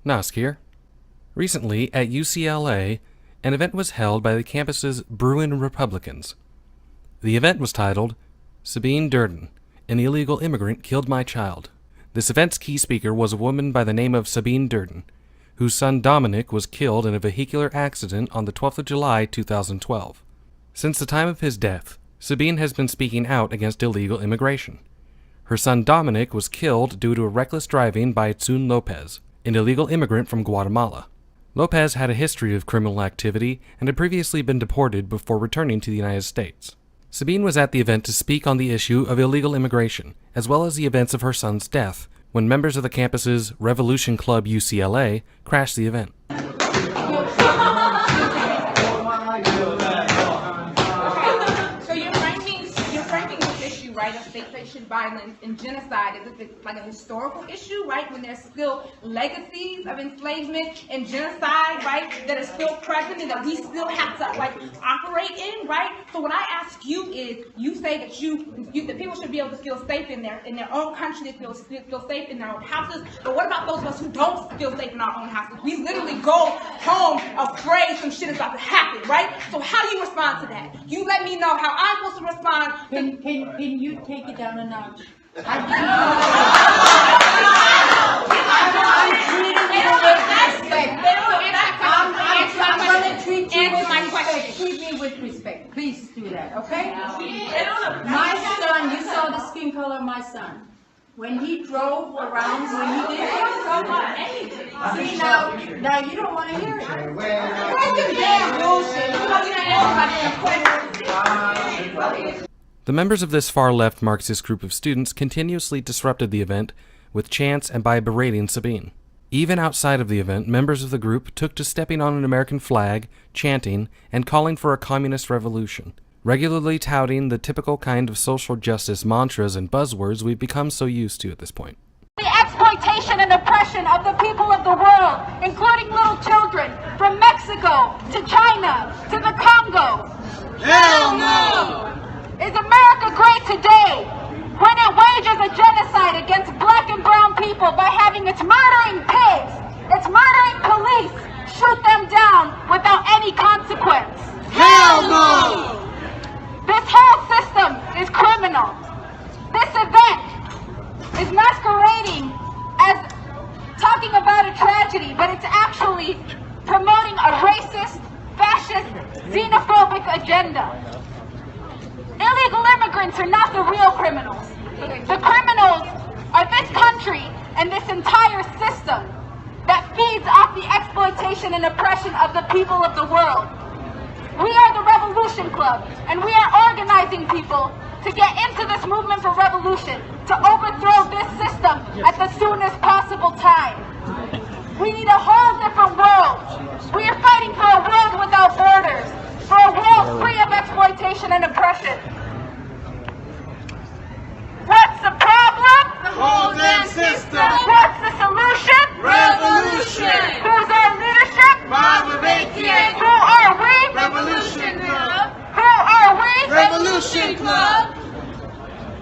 Nosk here. Recently, at UCLA, an event was held by the campus's Bruin Republicans. The event was titled, Sabine Durden, an illegal immigrant killed my child. This event's key speaker was a woman by the name of Sabine Durden, whose son Dominic was killed in a vehicular accident on the 12th of July, 2012. Since the time of his death, Sabine has been speaking out against illegal immigration. Her son Dominic was killed due to a reckless driving by Tsun Lopez, an illegal immigrant from Guatemala. Lopez had a history of criminal activity and had previously been deported before returning to the United States. Sabine was at the event to speak on the issue of illegal immigration, as well as the events of her son's death, when members of the campus's Revolution Club UCLA crashed the event. Right, of state-sanctioned violence and genocide as if it's like a historical issue, right, when there's still legacies of enslavement and genocide, right, that are still present and that we still have to, like, operate in, right? So what I ask you is, you say that that people should be able to feel safe in their own country, they feel safe in their own houses, but what about those of us who don't feel safe in our own houses? We literally go home afraid some shit is about to happen, right? So how do you respond to that? You let me know how I'm supposed to respond. Can you take it down a notch? I'm going to treat you with respect. Treat me with respect. Please do that, okay? My son, you saw the skin color of my son. When he drove around, when he did anything. See, now you don't want to hear it. Break the damn bullshit. The members of this far-left Marxist group of students continuously disrupted the event with chants and by berating Sabine. Even outside of the event, members of the group took to stepping on an American flag, chanting, and calling for a communist revolution, regularly touting the typical kind of social justice mantras and buzzwords we've become so used to at this point. The exploitation and oppression of the people of the world, including little children, from Mexico to China to the Congo. Hell no! Is America great today when it wages a genocide against black and brown people by having its murdering pigs, its murdering police shoot them down without any consequence? Hell no! This whole system is criminal. This event is masquerading as talking about a tragedy, but it's actually promoting a racist, fascist, xenophobic agenda. Illegal immigrants are not the real criminals. The criminals are this country and this entire system that feeds off the exploitation and oppression of the people of the world. We are the Revolution Club, and we are organizing people to get into this movement for revolution, to overthrow this system at the soonest possible time. We need a whole different world. We are fighting for a world without borders, for a world free of exploitation and oppression. What's the problem? The whole damn system! What's the solution? Revolution! Who's our leadership? Who are we? Revolution Club! Who are we? Revolution Club!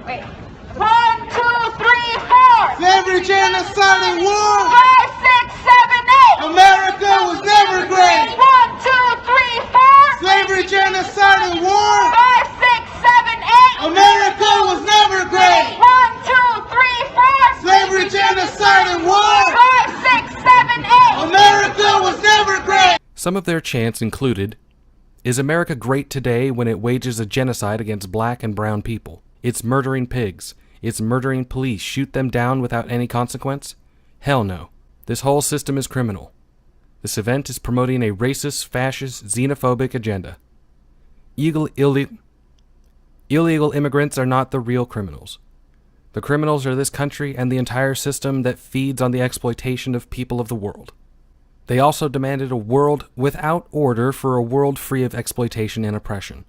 Wait. 1, 2, 3, 4. Slavery, genocide, and war! 5, 6, 7, 8. America was never great! 1, 2, 3, 4. Slavery, genocide, and war! 5, 6, 7, 8. America was never great! 1, 2, 3, 4. Slavery, genocide, and war! 5, 6, 7, 8. America was never great! Some of their chants included, "Is America great today when it wages a genocide against black and brown people? It's murdering pigs. It's murdering police. Shoot them down without any consequence? Hell no. This whole system is criminal. This event is promoting a racist, fascist, xenophobic agenda. Illegal immigrants are not the real criminals. The criminals are this country and the entire system that feeds on the exploitation of people of the world." They also demanded a world without order for a world free of exploitation and oppression.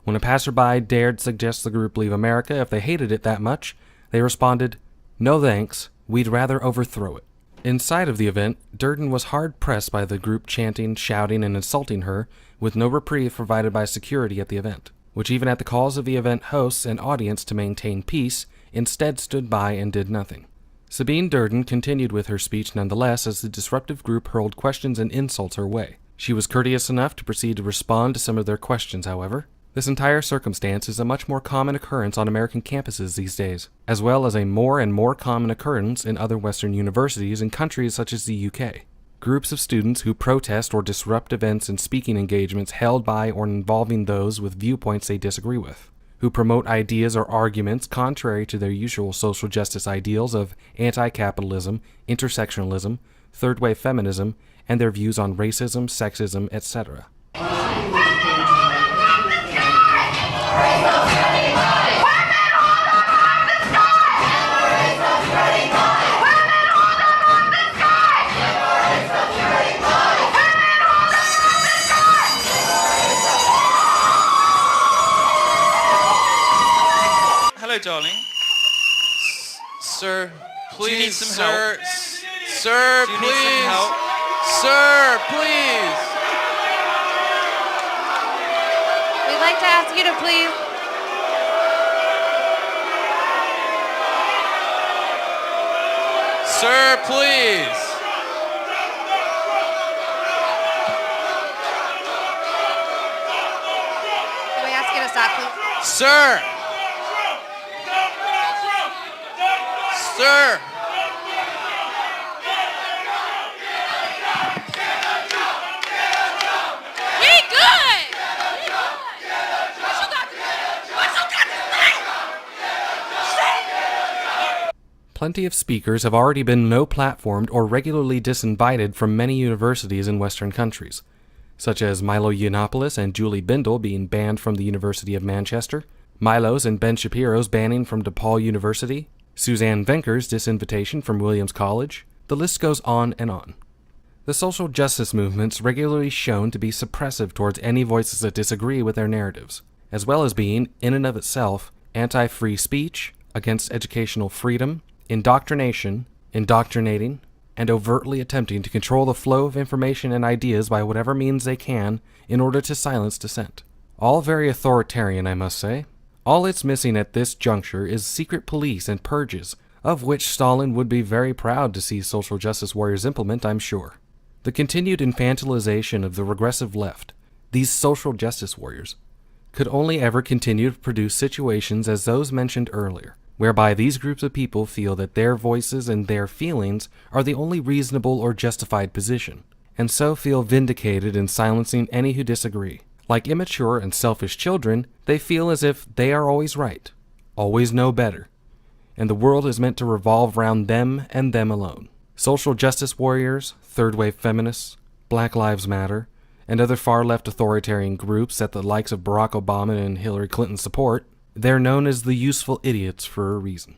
When a passerby dared suggest the group leave America if they hated it that much, they responded, "No thanks, we'd rather overthrow it." Inside of the event, Durden was hard-pressed by the group chanting, shouting, and insulting her, with no reprieve provided by security at the event, which even at the calls of the event hosts and audience to maintain peace, instead stood by and did nothing. Sabine Durden continued with her speech nonetheless as the disruptive group hurled questions and insults her way. She was courteous enough to proceed to respond to some of their questions, however. This entire circumstance is a much more common occurrence on American campuses these days, as well as a more and more common occurrence in other Western universities in countries such as the UK. Groups of students who protest or disrupt events and speaking engagements held by or involving those with viewpoints they disagree with, who promote ideas or arguments contrary to their usual social justice ideals of anti-capitalism, intersectionalism, third-wave feminism, and their views on racism, sexism, etc. Hello, darling. Sir, please, Do you need some sir, help? sir, Do you please, need some help? sir, please. We'd like to ask you to please. Sir, please. Can we ask you to stop, please? Sir. Sir. We good! Plenty of speakers have already been no-platformed or regularly disinvited from many universities in Western countries, such as Milo Yiannopoulos and Julie Bindel being banned from the University of Manchester, Milo's and Ben Shapiro's banning from DePaul University, Suzanne Venker's disinvitation from Williams College. The list goes on and on. The social justice movement's regularly shown to be suppressive towards any voices that disagree with their narratives, as well as being, in and of itself, anti-free speech, against educational freedom, indoctrination, indoctrinating, and overtly attempting to control the flow of information and ideas by whatever means they can in order to silence dissent. All very authoritarian, I must say. All it's missing at this juncture is secret police and purges, of which Stalin would be very proud to see social justice warriors implement, I'm sure. The continued infantilization of the regressive left, these social justice warriors, could only ever continue to produce situations as those mentioned earlier, whereby these groups of people feel that their voices and their feelings are the only reasonable or justified position, and so feel vindicated in silencing any who disagree. Like immature and selfish children, they feel as if they are always right, always know better, and the world is meant to revolve around them and them alone. Social justice warriors, third-wave feminists, Black Lives Matter, and other far-left authoritarian groups that the likes of Barack Obama and Hillary Clinton support, they're known as the useful idiots for a reason.